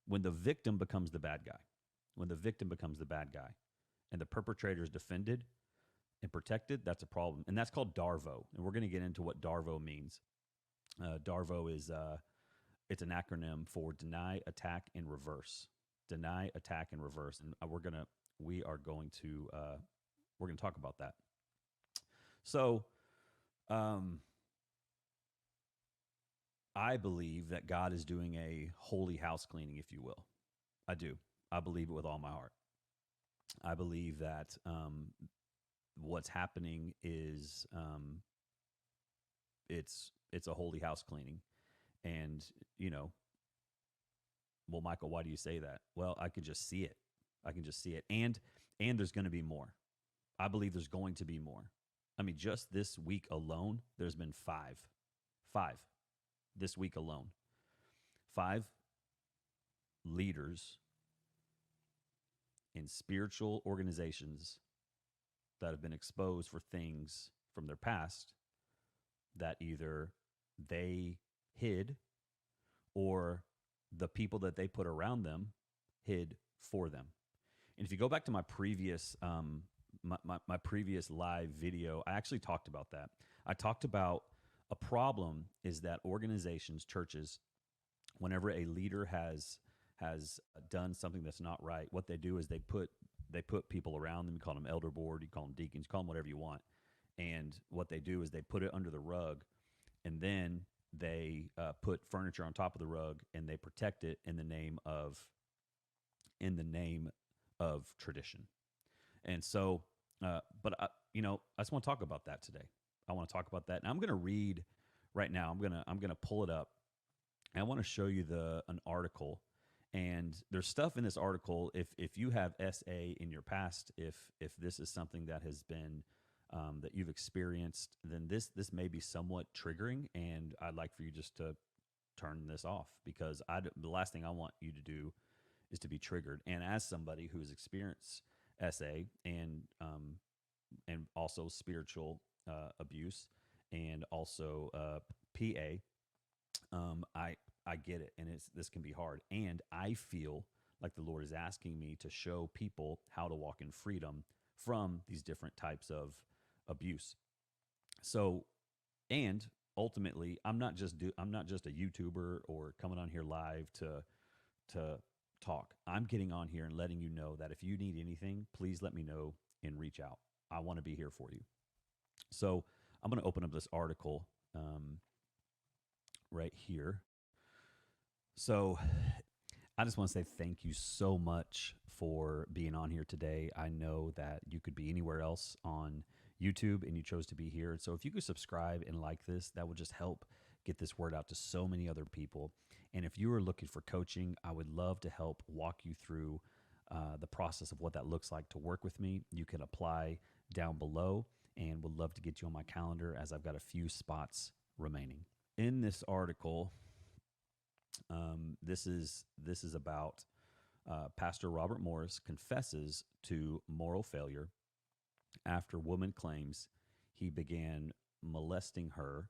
when the victim becomes the bad guy, when the victim becomes the bad guy, and the perpetrator is defended and protected, that's a problem, and that's called DARVO. And we're going to get into what DARVO means. DARVO is it's an acronym for deny, attack, and reverse. Deny, attack, and reverse. And we are going to we're going to talk about that. So, I believe that God is doing a holy house cleaning, if you will. I do. I believe it with all my heart. I believe that what's happening is it's a holy house cleaning, and well, Michael, why do you say that? Well, I can just see it. I can just see it, and there's going to be more. I believe there's going to be more. I mean, just this week alone, there's been five this week alone, 5 leaders in spiritual organizations that have been exposed for things from their past that either they hid or the people that they put around them hid for them. And if you go back to my previous my previous live video, I actually talked about that. I talked about a problem is that organizations, churches, whenever a leader has done something that's not right, what they do is they put people around them. You call them elder board, you call them deacons, you call them whatever you want. And what they do is they put it under the rug, and then they put furniture on top of the rug, and they protect it in the name of tradition. And so, but I just want to talk about that today. I want to talk about that, and I'm going to read right now. I'm gonna pull it up, and I want to show you an article. And there's stuff in this article. If you have SA in your past, if this is something that has been that you've experienced, then this may be somewhat triggering, and I'd like for you just to turn this off, because the last thing I want you to do is to be triggered. And as somebody who's experienced SA and also spiritual abuse and also PA, I get it, and this can be hard. And I feel like the Lord is asking me to show people how to walk in freedom from these different types of abuse. So, and ultimately, I'm not just a YouTuber or coming on here live to talk. I'm getting on here and letting you know that if you need anything, please let me know and reach out. I want to be here for you. So I'm going to open up this article right here. So I just want to say thank you so much for being on here today. I know that you could be anywhere else on YouTube and you chose to be here. So if you could subscribe and like this, that would just help get this word out to so many other people. And if you are looking for coaching, I would love to help walk you through the process of what that looks like to work with me. You can apply down below, and would love to get you on my calendar, as I've got a few spots remaining. In this article, this is about Pastor Robert Morris confesses to moral failure after woman claims he began molesting her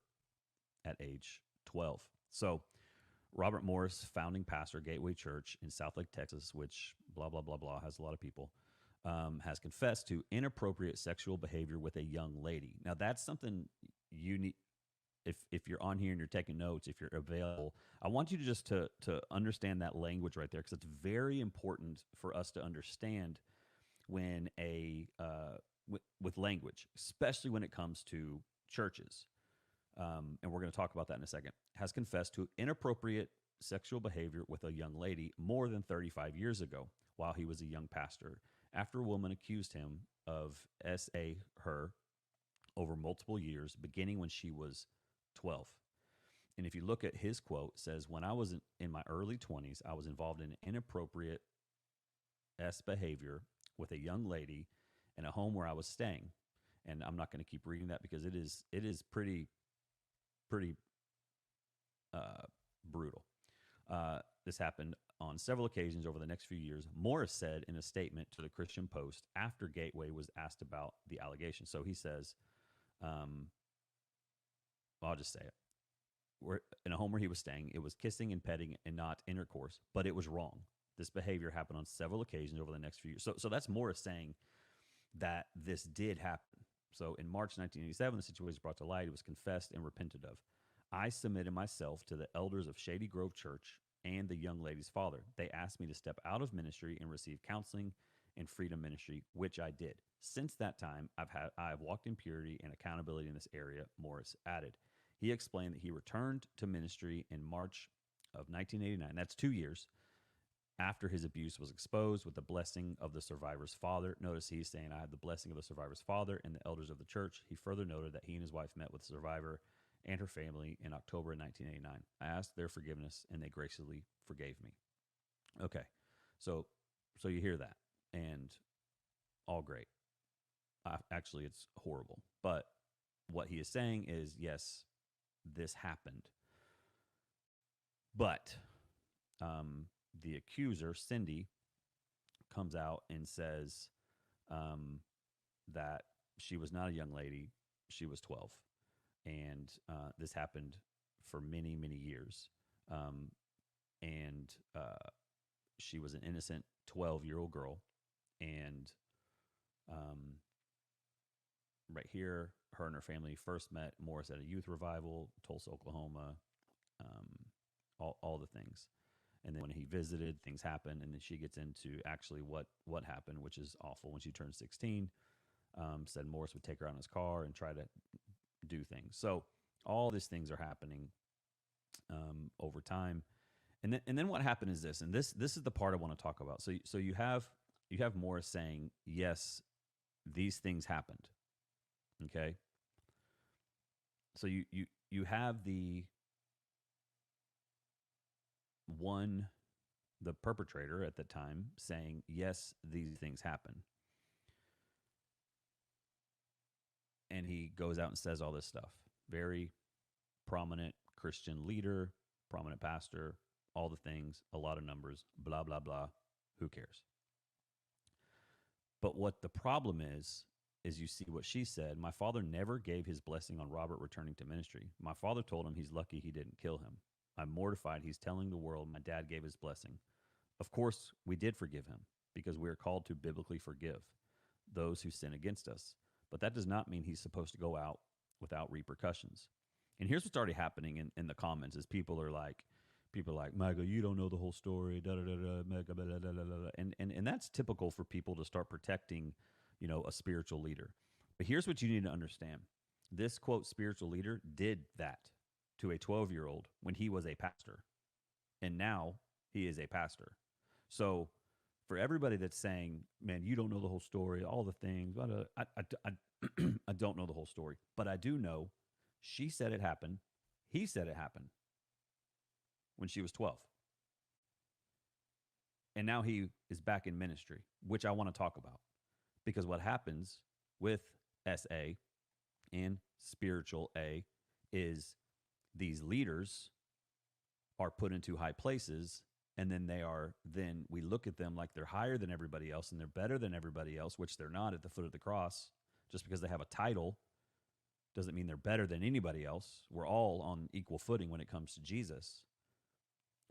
at age 12. So Robert Morris, founding pastor, Gateway Church in Southlake, Texas, which blah, blah, blah, blah, has a lot of people, has confessed to inappropriate sexual behavior with a young lady. Now, that's something you need. If you're on here and you're taking notes, if you're available, I want you to just to understand that language right there, because it's very important for us to understand when with language, especially when it comes to churches. And we're going to talk about that in a second. Has confessed to inappropriate sexual behavior with a young lady more than 35 years ago while he was a young pastor, after a woman accused him of her over multiple years, beginning when she was 12. And if you look at his quote, it says, "When I was in my early 20s, I was involved in inappropriate behavior with a young lady in a home where I was staying." And I'm not going to keep reading that because it is pretty brutal. This happened on several occasions over the next few years, Morris said in a statement to the Christian Post after Gateway was asked about the allegation. So he says, I'll just say it. in a home where he was staying. It was kissing and petting and not intercourse, but it was wrong. This behavior happened on several occasions over the next few years. So that's Morris saying that this did happen. So in March 1987, the situation was brought to light. It was confessed and repented of. I submitted myself to the elders of Shady Grove Church and the young lady's father. They asked me to step out of ministry and receive counseling and freedom ministry, which I did. Since that time, I've walked in purity and accountability in this area, Morris added. He explained that he returned to ministry in March of 1989. That's 2 years after his abuse was exposed with the blessing of the survivor's father. Notice he's saying, I have the blessing of the survivor's father and the elders of the church. He further noted that he and his wife met with the survivor and her family in October of 1989. I asked their forgiveness, and they graciously forgave me. Okay, so you hear that, and all great. Actually, it's horrible. But what he is saying is, yes, this happened. But the accuser, Cindy, comes out and says that she was not a young lady. She was 12. And this happened for many, many years. And she was an innocent 12-year-old girl. And right here, her and her family first met Morris at a youth revival, Tulsa, Oklahoma, all the things. And then when he visited, things happened, and then she gets into actually what happened, which is awful. When she turned 16, said Morris would take her out in his car and try to do things. So all these things are happening over time. And then what happened is this, and this is the part I want to talk about. So you have Morris saying, yes, these things happened. Okay. So you have the perpetrator at the time saying, yes, these things happen. And he goes out and says all this stuff. Very prominent Christian leader, prominent pastor, all the things, a lot of numbers, blah, blah, blah. Who cares? But what the problem is you see what she said. My father never gave his blessing on Robert returning to ministry. My father told him he's lucky he didn't kill him. I'm mortified he's telling the world my dad gave his blessing. Of course, we did forgive him because we are called to biblically forgive those who sin against us. But that does not mean he's supposed to go out without repercussions. And here's what's already happening in the comments is people are like, Mega, you don't know the whole story, da da da da, Mega, blah, blah, blah, blah. And that's typical for people to start protecting, a spiritual leader. But here's what you need to understand. This, quote, spiritual leader did that to a 12-year-old when he was a pastor. And now he is a pastor. So for everybody that's saying, man, you don't know the whole story, all the things, I don't know the whole story. But I do know she said it happened. He said it happened when she was 12. And now he is back in ministry, which I want to talk about. Because what happens with SA and spiritual A is these leaders are put into high places, and then we look at them like they're higher than everybody else and they're better than everybody else, which they're not at the foot of the cross. Just because they have a title doesn't mean they're better than anybody else. We're all on equal footing when it comes to Jesus.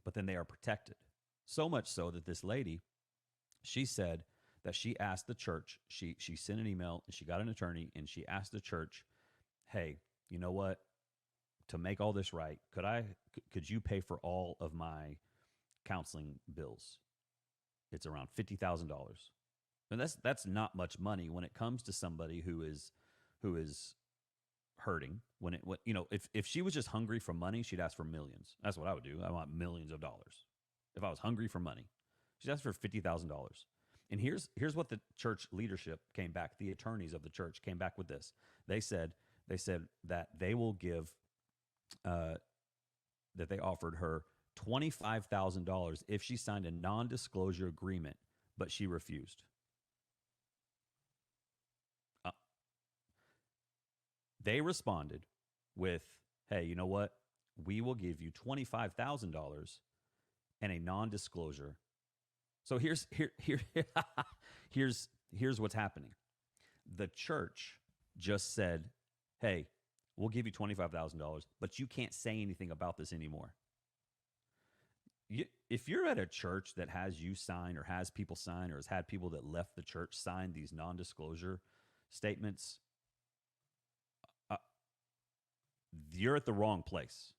But then they are protected. So much so that this lady, she said that she asked the church, she sent an email and she got an attorney and she asked the church, hey, you know what? To make all this right, could you pay for all of my counseling bills? It's around $50,000. And that's not much money when it comes to somebody who is hurting. If she was just hungry for money, she'd ask for millions. That's what I would do. I want millions of dollars. If I was hungry for money, she'd ask for $50,000. And here's what the church leadership came back. The attorneys of the church came back with this. They said that they will give, that they offered her $25,000 if she signed a non-disclosure agreement, but she refused. They responded with, hey, you know what? We will give you $25,000 and a non-disclosure. So here's what's happening. The church just said, hey, We'll give you $25,000, but you can't say anything about this anymore. If you're at a church that has you sign or has people sign or has had people that left the church sign these non-disclosure statements, uh, you're at the wrong place.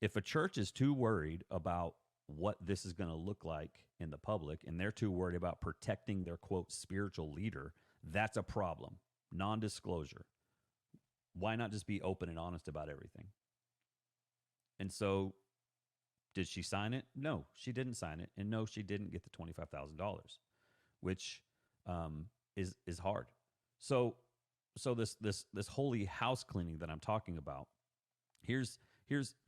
If a church is too worried about what this is going to look like in the public and they're too worried about protecting their quote spiritual leader, that's a problem. Non-disclosure. Why not just be open and honest about everything? And so, did she sign it? No, she didn't sign it, and no, she didn't get the $25,000, which is hard. So this holy house cleaning that I'm talking about. Here's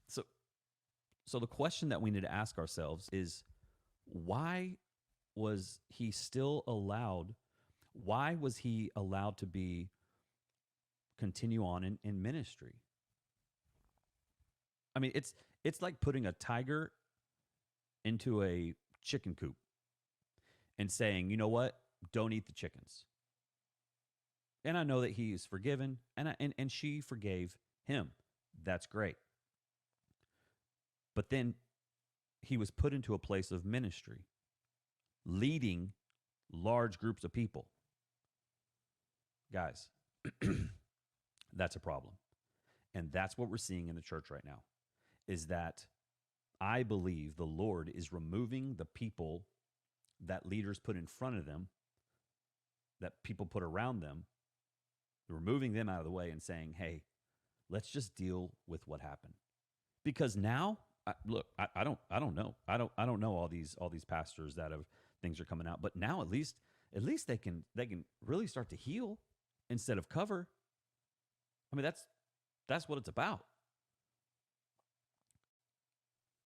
so the question that we need to ask ourselves is, why was he still allowed? Why was he allowed to be continue on in ministry? I mean, it's like putting a tiger into a chicken coop and saying, you know what, don't eat the chickens. And I know that he is forgiven, and she forgave him. That's great. But then he was put into a place of ministry, leading large groups of people. Guys, that's a problem. And that's what we're seeing in the church right now, is that I believe the Lord is removing the people that leaders put in front of them, that people put around them, removing them out of the way and saying, hey, let's just deal with what happened. Because now, look, I don't know. I don't know all these pastors that have things are coming out, but now at least they can really start to heal instead of cover. I mean, that's what it's about.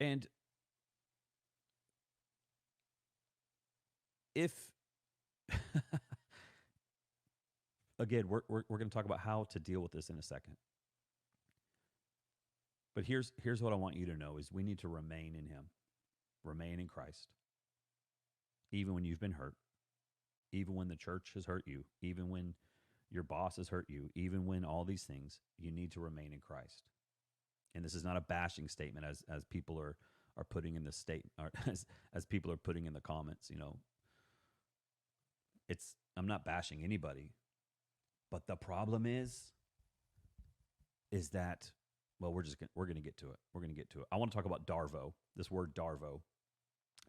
And if again, we're going to talk about how to deal with this in a second. But here's what I want you to know is we need to remain in him. Remain in Christ. Even when you've been hurt, even when the church has hurt you, even when your boss has hurt you, even when all these things, you need to remain in Christ. And this is not a bashing statement as people are putting in the state, or as people are putting in the comments, you know. I'm not bashing anybody. But the problem is that, well, we're going to get to it. We're going to get to it. I want to talk about DARVO. This word DARVO.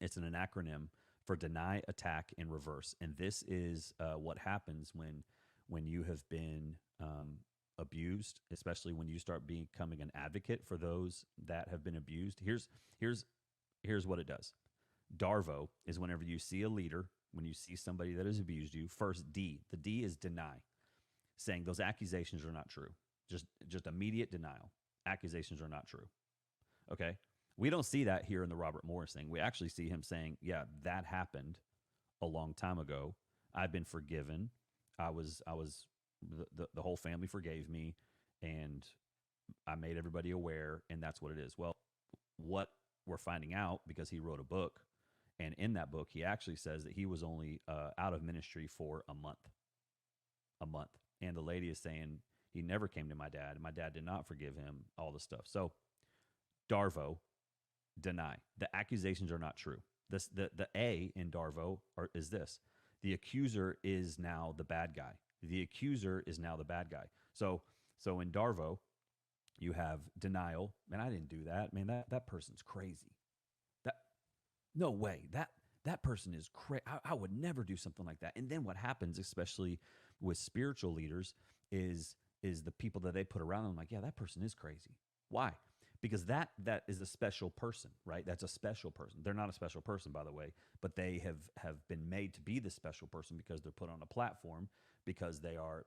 It's an acronym for deny, attack, and reverse. And this is what happens when you have been abused, especially when you start becoming an advocate for those that have been abused. Here's what it does. DARVO is whenever you see a leader, when you see somebody that has abused you, first D. The D is deny, saying those accusations are not true. Just immediate denial. Accusations are not true. Okay? We don't see that here in the Robert Morris thing. We actually see him saying, yeah, that happened a long time ago. I've been forgiven. The whole family forgave me, and I made everybody aware, and that's what it is. Well, what we're finding out, because he wrote a book, and in that book, he actually says that he was only out of ministry for a month. And the lady is saying, he never came to my dad, and my dad did not forgive him, all this stuff. So, DARVO, deny. The accusations are not true. The A in DARVO is this. The accuser is now the bad guy. The accuser is now the bad guy. So in DARVO, you have denial. Man, I didn't do that. Man, that person's crazy. No way. That person is crazy. I would never do something like that. And then what happens, especially with spiritual leaders, is the people that they put around them like, yeah, that person is crazy. Why? Because that is a special person, right? That's a special person. They're not a special person, by the way, but they have been made to be the special person because they're put on a platform, because they are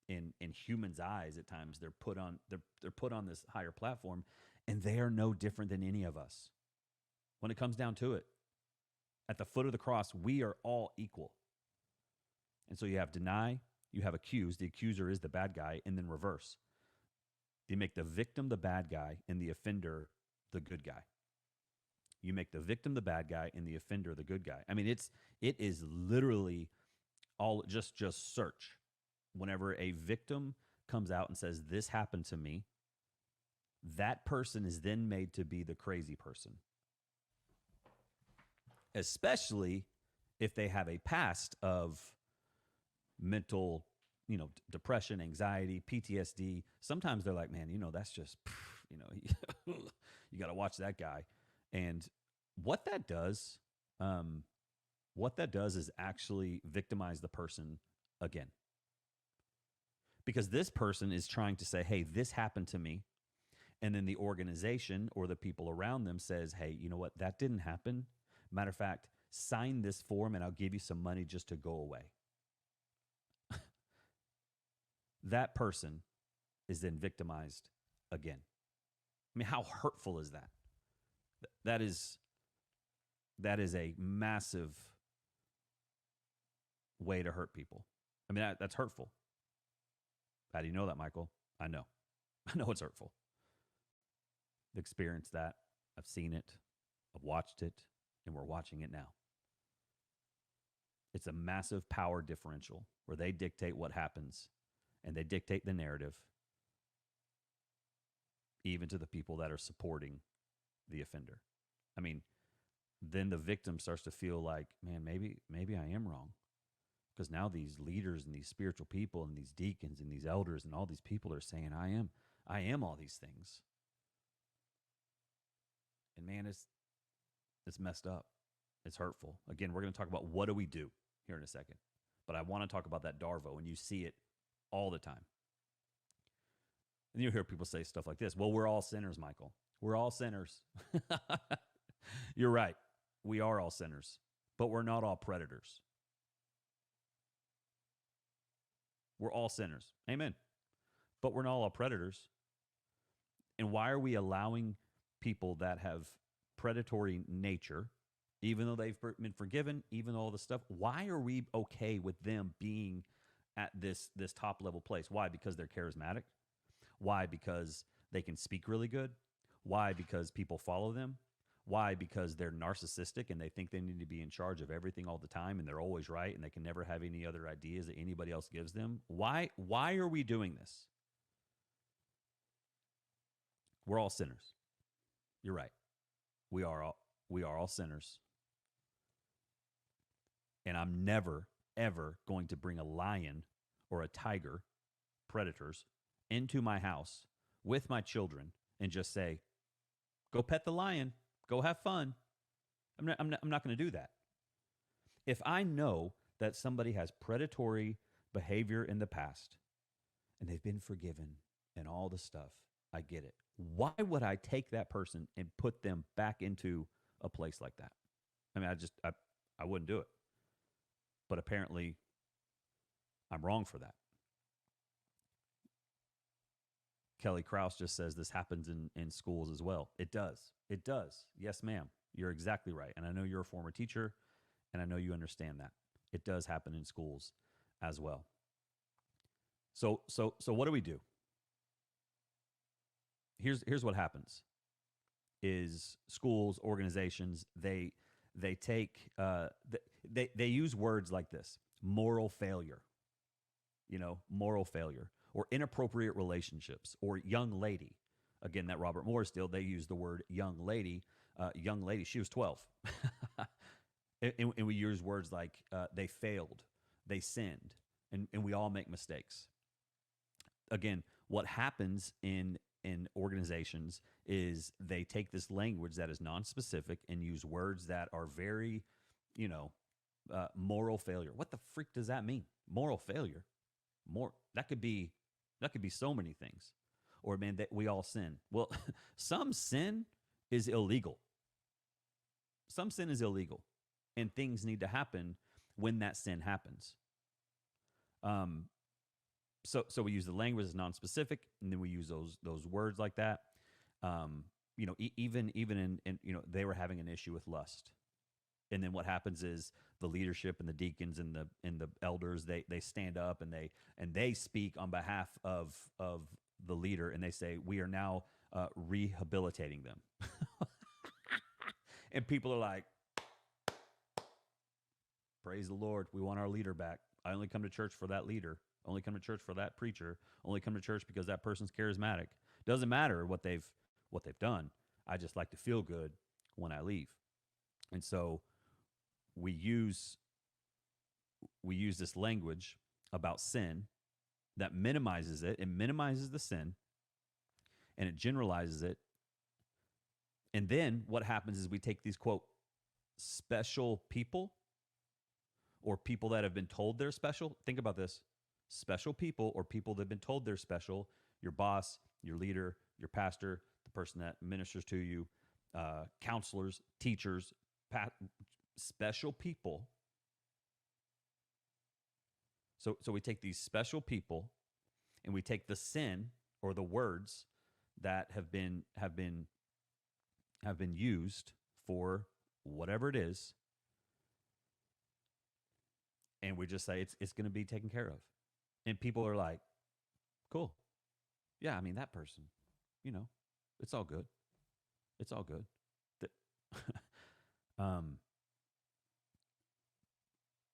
in humans' eyes at times they're put on this higher platform, and they are no different than any of us. When it comes down to it, at the foot of the cross, we are all equal. And so you have deny, you have accuse. The accuser is the bad guy, and then reverse. You make the victim the bad guy and the offender the good guy. You make the victim the bad guy and the offender the good guy. I mean, it is literally all just search. whenever a victim comes out and says, "This happened to me," that person is then made to be the crazy person, especially if they have a past of mental, depression, anxiety, PTSD. Sometimes they're like, man, that's just, you got to watch that guy. And what that does, um, what that does is actually victimize the person again. Because this person is trying to say, hey, this happened to me. And then the organization or the people around them says, hey, you know what? That didn't happen. Matter of fact, sign this form and I'll give you some money just to go away. That person is then victimized again. I mean, how hurtful is that? That is a massive way to hurt people. I mean, that's hurtful. How do you know that, Michael? I know. I know it's hurtful. I've experienced that. I've seen it. I've watched it. And we're watching it now. It's a massive power differential where they dictate what happens and they dictate the narrative, even to the people that are supporting the offender. I mean, then the victim starts to feel like, man, maybe I am wrong. Because now these leaders and these spiritual people and these deacons and these elders and all these people are saying, I am all these things. And man, it's messed up. It's hurtful. Again, we're going to talk about what do we do here in a second. But I want to talk about that Darvo, and you see it all the time. And you hear people say stuff like this. Well, we're all sinners, Michael. We're all sinners. You're right. We are all sinners, but we're not all predators. We're all sinners. Amen. But we're not all predators. And why are we allowing people that have predatory nature, even though they've been forgiven, even though all the stuff, why are we okay with them being at this top level place? Why? Because they're charismatic? Why? Because they can speak really good? Why? Because people follow them? Why? Because they're narcissistic and they think they need to be in charge of everything all the time and they're always right and they can never have any other ideas that anybody else gives them? Why are we doing this? We're all sinners. You're right. We are all sinners. And I'm never, ever going to bring a lion or a tiger, predators, into my house with my children and just say, go pet the lion, go have fun. I'm not going to do that. If I know that somebody has predatory behavior in the past and they've been forgiven and all the stuff, I get it. Why would I take that person and put them back into a place like that? I mean, I wouldn't do it. But apparently, I'm wrong for that. Kelly Krause just says this happens in schools as well. It does. It does. Yes, ma'am. You're exactly right. And I know you're a former teacher, and I know you understand that. It does happen in schools as well. So what do we do? Here's what happens is schools, organizations, they take they use words like this: moral failure, moral failure, or inappropriate relationships, or young lady. Again, that Robert Morris deal, they use the word young lady. Young lady, she was 12. and we use words like they failed, they sinned, and we all make mistakes. Again, what happens in organizations is they take this language that is non-specific and use words that are very, moral failure. What the freak does that mean? Moral failure. That could be so many things. Or man, that we all sin. Well, some sin is illegal. Some sin is illegal, and things need to happen when that sin happens. So we use the language as non-specific, and then we use those words like that. Even in they were having an issue with lust, and then what happens is the leadership and the deacons and the elders they stand up and they speak on behalf of the leader, and they say, we are now rehabilitating them. And people are like, praise the Lord, we want our leader back. I only come to church for that leader. Only come to church for that preacher. Only come to church because that person's charismatic. Doesn't matter what they've done. I just like to feel good when I leave. And so we use we use this language about sin that minimizes it. It minimizes the sin and it generalizes it. And then what happens is we take these quote special people or people that have been told they're special. Think about this. Special people or people that have been told they're special, your boss, your leader, your pastor, the person that ministers to you, counselors, teachers, special people. So we take these special people and we take the sin or the words that have been used for whatever it is, and we just say it's going to be taken care of. And people are like, cool. Yeah, I mean, that person, you know, it's all good. It's all good. um,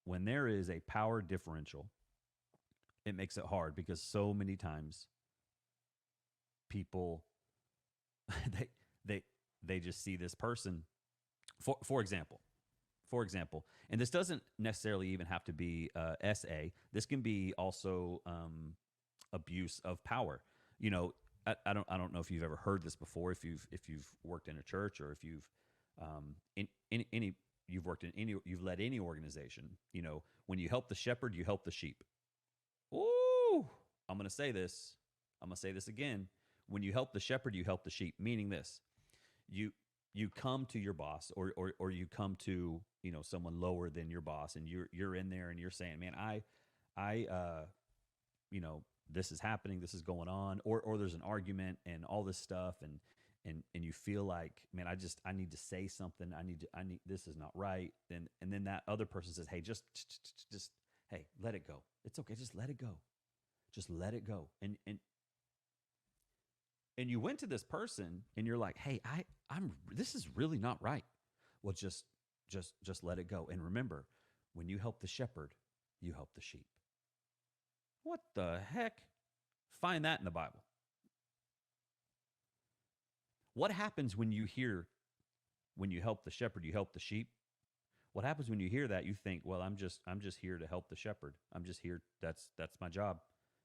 when there is a power differential, it makes it hard because so many times people they they they just see this person for example, and this doesn't necessarily even have to be This can be also abuse of power. You know, I don't know if you've ever heard this before. If you've worked in a church or if you've in any you've worked in any you've led any organization. You know, when you help the shepherd, you help the sheep. Ooh, I'm gonna say this. I'm gonna say this again. When you help the shepherd, you help the sheep. Meaning this: you you come to your boss or you come to someone lower than your boss, and you're in there and you're saying, man, I you know this is happening, this is going on, or there's an argument and all this stuff, and you feel like, man, I need to say something, I need this is not right. And then that other person says, hey, just hey, let it go, it's okay, just let it go, just let it go. And you went to this person and you're like, hey, I'm this is really not right. Well, just let it go. And remember, when you help the shepherd, you help the sheep. What the heck? Find that in the Bible. What happens when you hear, when you help the shepherd, you help the sheep? What happens when you hear that? You think, well, I'm just here to help the shepherd. I'm just here. That's my job,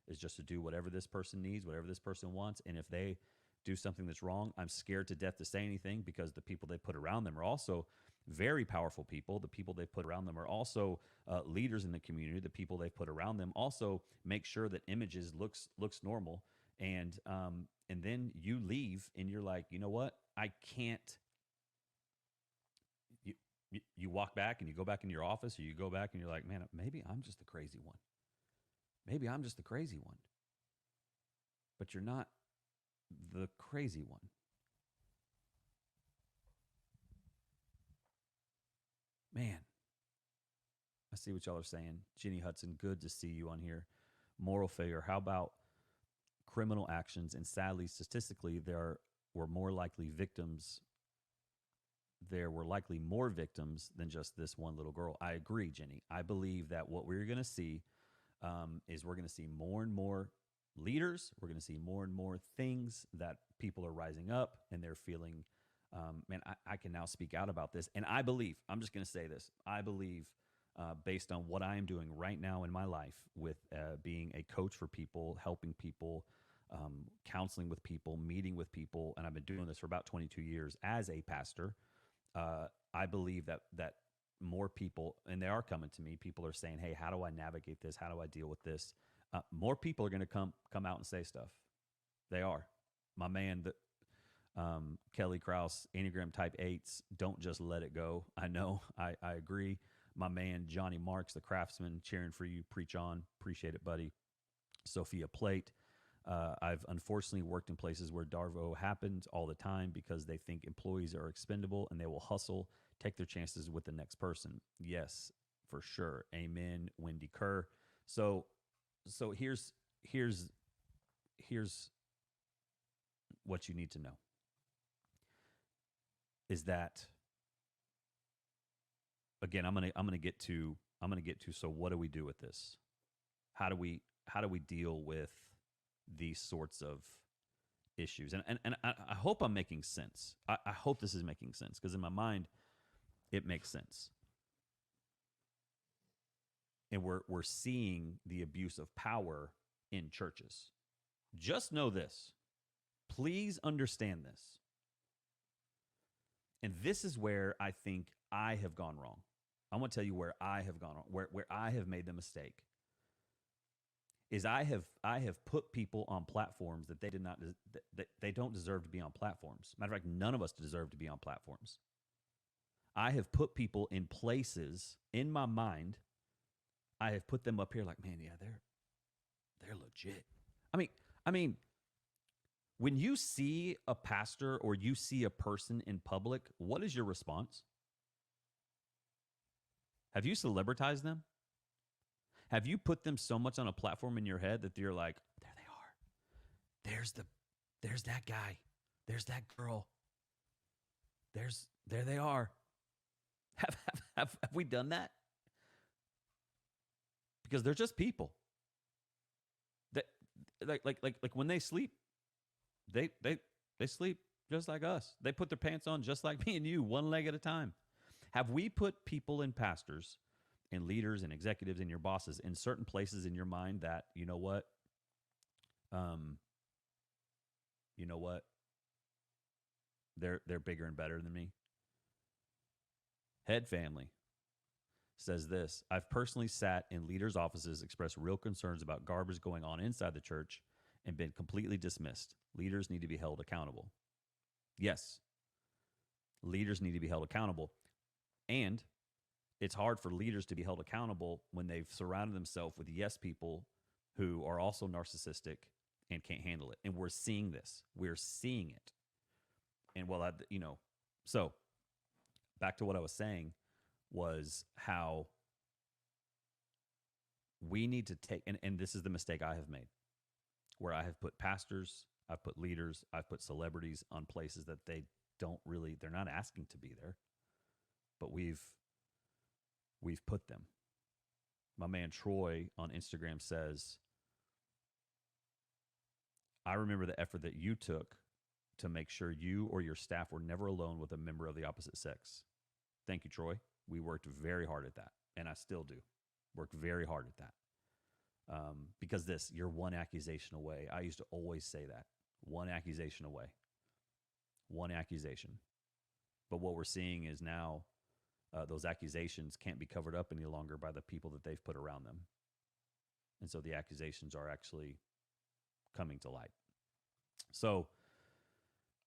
is just to do whatever this person needs, whatever this person wants. And if they do something that's wrong, I'm scared to death to say anything, because the people they put around them are also very powerful people. The people they put around them are also leaders in the community. The people they put around them also make sure that images looks normal. And then you leave and you're like, you know what? I can't. You walk back and you go back into your office, or you go back and you're like, man, maybe I'm just the crazy one. Maybe I'm just the crazy one. But you're not the crazy one. Man, I see what y'all are saying. Jenny Hudson, good to see you on here. Moral failure. How about criminal actions? And sadly, statistically, were more likely victims. There were likely more victims than just this one little girl. I agree, Jenny. I believe that what we're going to see is we're going to see more and more leaders. We're going to see more and more things that people are rising up and they're feeling, man, I can now speak out about this. And I believe, I'm just going to say this, I believe, based on what I am doing right now in my life with being a coach for people, helping people, counseling with people, meeting with people, and I've been doing this for about 22 years as a pastor. I believe that more people, and they are coming to me, people are saying, hey, how do I navigate this? How do I deal with this? More people are going to come out and say stuff. They are. My man, Kelly Krause, Enneagram Type 8s, don't just let it go. I know. I agree. My man, Johnny Marks, the craftsman, cheering for you. Preach on. Appreciate it, buddy. Sophia Plate. I've unfortunately worked in places where Darvo happens all the time because they think employees are expendable and they will hustle, take their chances with the next person. Yes, for sure. Amen. Wendy Kerr. So here's what you need to know is that, again, I'm gonna get to so what do we do with this? How do how do we deal with these sorts of issues? And I hope I'm making sense. I hope this is making sense, because in my mind, it makes sense. And we're seeing the abuse of power in churches. Just know this. Please understand this. And this is where I think I have gone wrong. I want to tell you where I have gone wrong, where I have made the mistake. Is I have put people on platforms that they did not that they don't deserve to be on platforms. Matter of fact, none of us deserve to be on platforms. I have put people in places in my mind. I have put them up here like, man, yeah, they're legit. I mean, when you see a pastor or you see a person in public, what is your response? Have you celebritized them? Have you put them so much on a platform in your head that you're like, there they are. There's that guy. There's that girl. There they are. Have we done that? Because they're just people. That like when they sleep, they sleep just like us. They put their pants on just like me and you, one leg at a time. Have we put people and pastors and leaders and executives and your bosses in certain places in your mind that, you know what? They're bigger and better than me. Head Family says this: I've personally sat in leaders' offices, expressed real concerns about garbage going on inside the church, and been completely dismissed. Leaders need to be held accountable. Yes, leaders need to be held accountable. And it's hard for leaders to be held accountable when they've surrounded themselves with yes people who are also narcissistic and can't handle it. And we're seeing this. We're seeing it. And so back to what I was saying was how we need to take, and this is the mistake I have made, where I have put pastors, I've put leaders, I've put celebrities on places that they're not asking to be there, but we've put them. My man Troy on Instagram says, I remember the effort that you took to make sure you or your staff were never alone with a member of the opposite sex. Thank you, Troy. We worked very hard at that, and I still do. Work very hard at that. Because you're one accusation away. I used to always say that. One accusation away. One accusation. But what we're seeing is now those accusations can't be covered up any longer by the people that they've put around them. And so the accusations are actually coming to light. So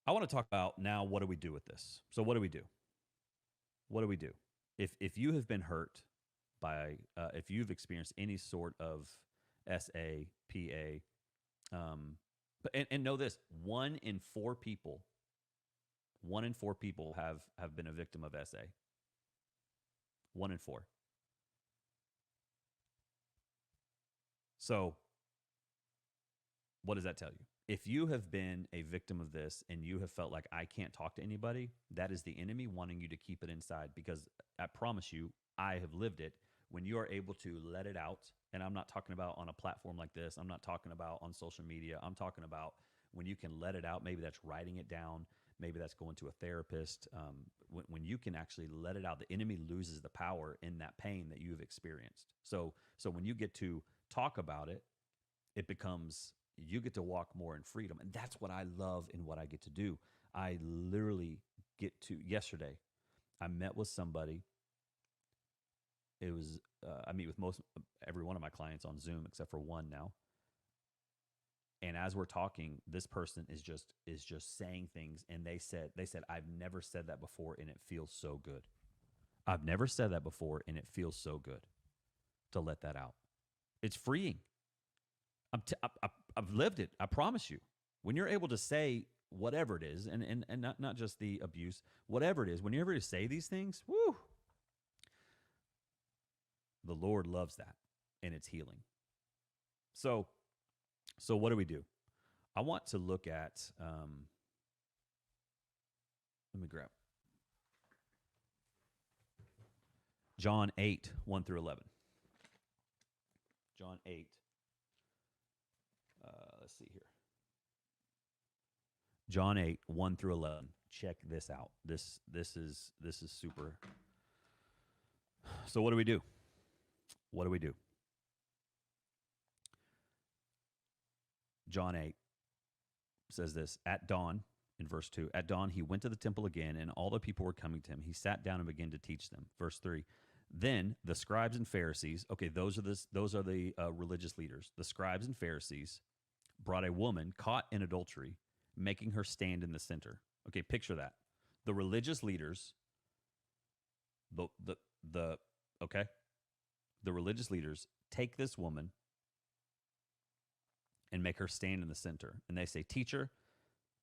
I want to talk about now, what do we do with this? So what do we do? What do we do? If you have been hurt by, if you've experienced any sort of SA, PA, and know this, 1 in 4 people have been a victim of SA. 1 in 4. So what does that tell you? If you have been a victim of this and you have felt like I can't talk to anybody, that is the enemy wanting you to keep it inside, because I promise you, I have lived it. When you are able to let it out, and I'm not talking about on a platform like this, I'm not talking about on social media, I'm talking about when you can let it out. Maybe that's writing it down. Maybe that's going to a therapist. When you can actually let it out, the enemy loses the power in that pain that you've experienced. So when you get to talk about it, it becomes, you get to walk more in freedom. And that's what I love and what I get to do. I literally yesterday, I met with somebody. It was, I meet with every one of my clients on Zoom except for one now. And as we're talking, this person is just saying things. And they said, I've never said that before, and it feels so good. I've never said that before, and it feels so good to let that out. It's freeing. I've lived it. I promise you. When you're able to say whatever it is, and not just the abuse, whatever it is, when you're able to say these things, whoo, the Lord loves that, and it's healing. So what do we do? I want to look at, let me grab John 8, 1 through 11. John 8, Let's see here. John 8, 1 through 11. Check this out. This is super. So what do we do? What do we do? John 8 says this, at dawn, in verse 2, at dawn he went to the temple again, and all the people were coming to him. He sat down and began to teach them. Verse 3, then the scribes and Pharisees, okay, those are the religious leaders. The scribes and Pharisees brought a woman caught in adultery, making her stand in the center. Okay, picture that. The religious leaders, the okay, the religious leaders take this woman and make her stand in the center. And they say, teacher,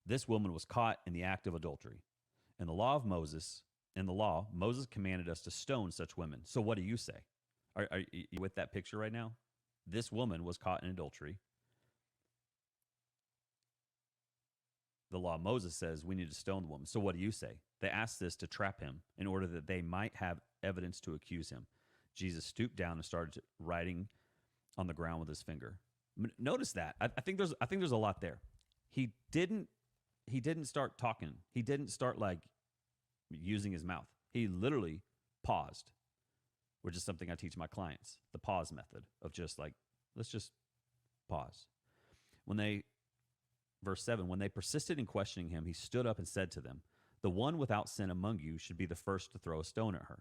this woman was caught in the act of adultery. In the law, Moses commanded us to stone such women. So what do you say? Are you with that picture right now? This woman was caught in adultery. The law of Moses says we need to stone the woman. So what do you say? They asked this to trap him in order that they might have evidence to accuse him. Jesus stooped down and started writing on the ground with his finger. Notice that. I think there's a lot there. He didn't start talking. He didn't start like using his mouth. He literally paused, which is something I teach my clients, the pause method of just like, let's just pause. Verse 7, when they persisted in questioning him, he stood up and said to them, the one without sin among you should be the first to throw a stone at her.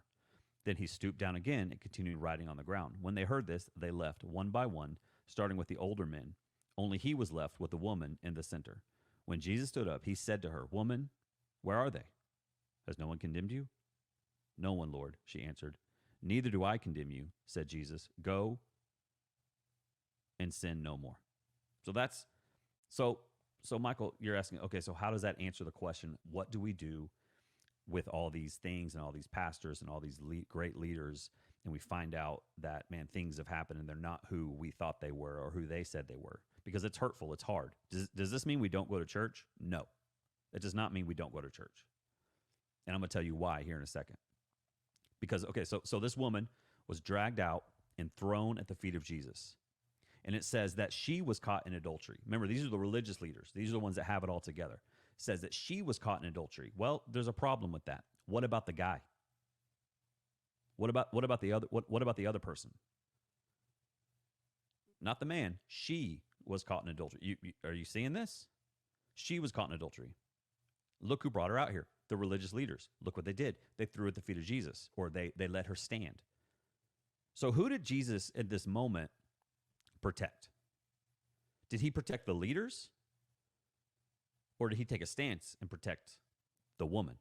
Then he stooped down again and continued writing on the ground. When they heard this, they left one by one, starting with the older men. Only he was left with the woman in the center. When Jesus stood up, he said to her, woman, where are they? Has no one condemned you? No one, Lord, she answered. Neither do I condemn you, said Jesus. Go and sin no more. So Michael, you're asking, okay, so how does that answer the question, what do we do with all these things and all these pastors and all these great leaders, and we find out that, man, things have happened and they're not who we thought they were or who they said they were? Because it's hurtful, it's hard. Does this mean we don't go to church? No. It does not mean we don't go to church. And I'm going to tell you why here in a second. Because, okay, so this woman was dragged out and thrown at the feet of Jesus. And it says that she was caught in adultery. Remember, these are the religious leaders. These are the ones that have it all together. It says that she was caught in adultery. Well, there's a problem with that. What about the guy? What about the other person? Not the man. She was caught in adultery. Are you seeing this? She was caught in adultery. Look who brought her out here. The religious leaders. Look what they did. They threw her at the feet of Jesus, or they let her stand. So who did Jesus at this moment protect? Did he protect the leaders? Or did he take a stance and protect the woman?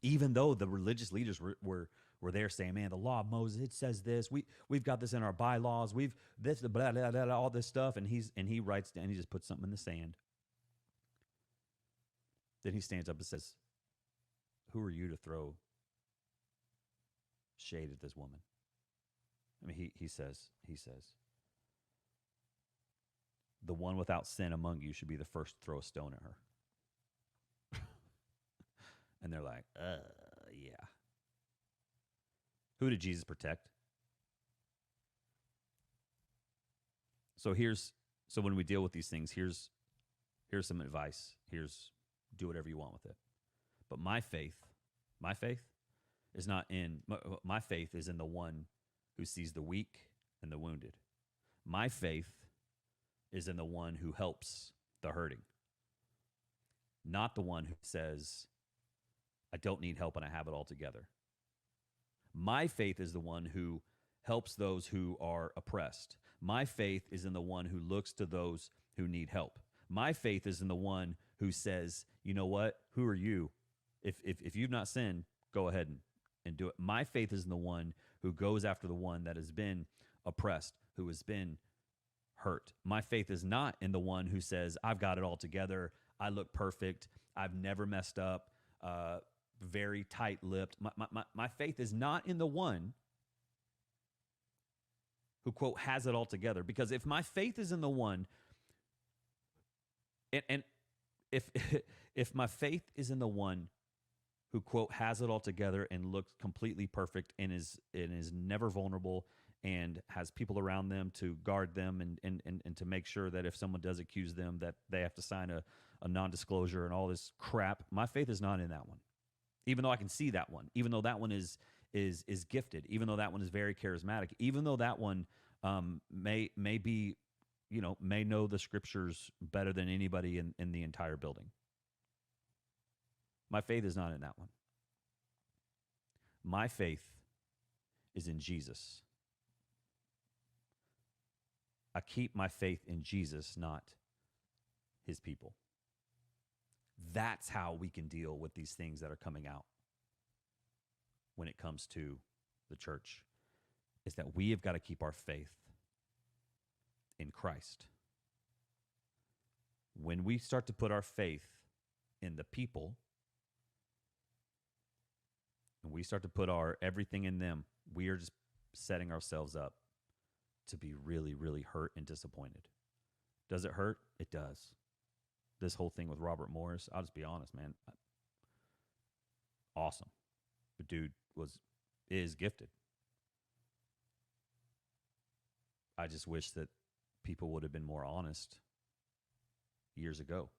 Even though the religious leaders were there saying, man, the law of Moses, it says this. We've got this in our bylaws. We've this, blah, blah, blah, all this stuff. And he writes down, he just puts something in the sand. Then he stands up and says, who are you to throw shade at this woman? I mean, he says, the one without sin among you should be the first to throw a stone at her. And they're like, yeah. Who did Jesus protect? So when we deal with these things, here's some advice. Do whatever you want with it. But my faith is not in, my faith is in the one who sees the weak and the wounded. My faith is in the one who helps the hurting, not the one who says, I don't need help and I have it all together. My faith is the one who helps those who are oppressed. My faith is in the one who looks to those who need help. My faith is in the one who says, you know what? Who are you? If you've not sinned, go ahead and do it. My faith is in the one who goes after the one that has been oppressed, who has been hurt. My faith is not in the one who says, I've got it all together. I look perfect. I've never messed up. Very tight-lipped. My faith is not in the one who, quote, has it all together. Because if my faith is in the one, and if my faith is in the one who, quote, has it all together and looks completely perfect and is never vulnerable and has people around them to guard them and to make sure that if someone does accuse them that they have to sign a non-disclosure and all this crap. My faith is not in that one. Even though I can see that one, even though that one is gifted, even though that one is very charismatic, even though that one may be, may know the scriptures better than anybody in the entire building. My faith is not in that one. My faith is in Jesus. I keep my faith in Jesus, not his people. That's how we can deal with these things that are coming out when it comes to the church, is that we have got to keep our faith in Christ. When we start to put our faith in the people, and we start to put our everything in them, we are just setting ourselves up to be really, really hurt and disappointed. Does it hurt? It does. This whole thing with Robert Morris, I'll just be honest, man. Awesome. The dude is gifted. I just wish that people would have been more honest years ago.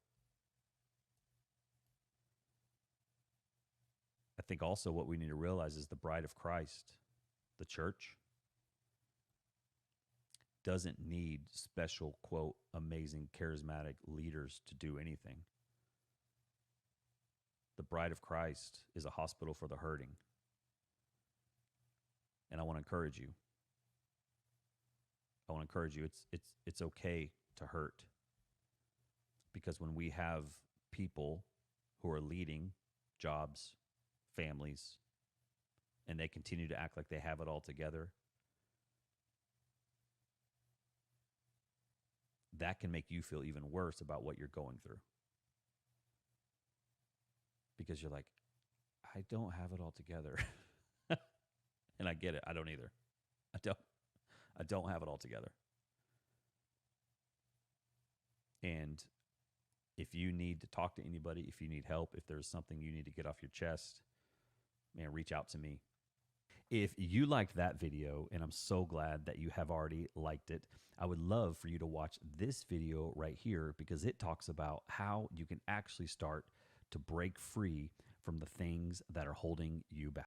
I think also what we need to realize is the bride of Christ, the church, doesn't need special, quote, amazing, charismatic leaders to do anything. The bride of Christ is a hospital for the hurting. And I want to encourage you. It's okay to hurt. Because when we have people who are leading jobs, families, and they continue to act like they have it all together, that can make you feel even worse about what you're going through. Because you're like, I don't have it all together. And I get it. I don't either. I don't have it all together. And if you need to talk to anybody, if you need help, if there's something you need to get off your chest, man, reach out to me. If you liked that video, and I'm so glad that you have already liked it, I would love for you to watch this video right here, because it talks about how you can actually start to break free from the things that are holding you back.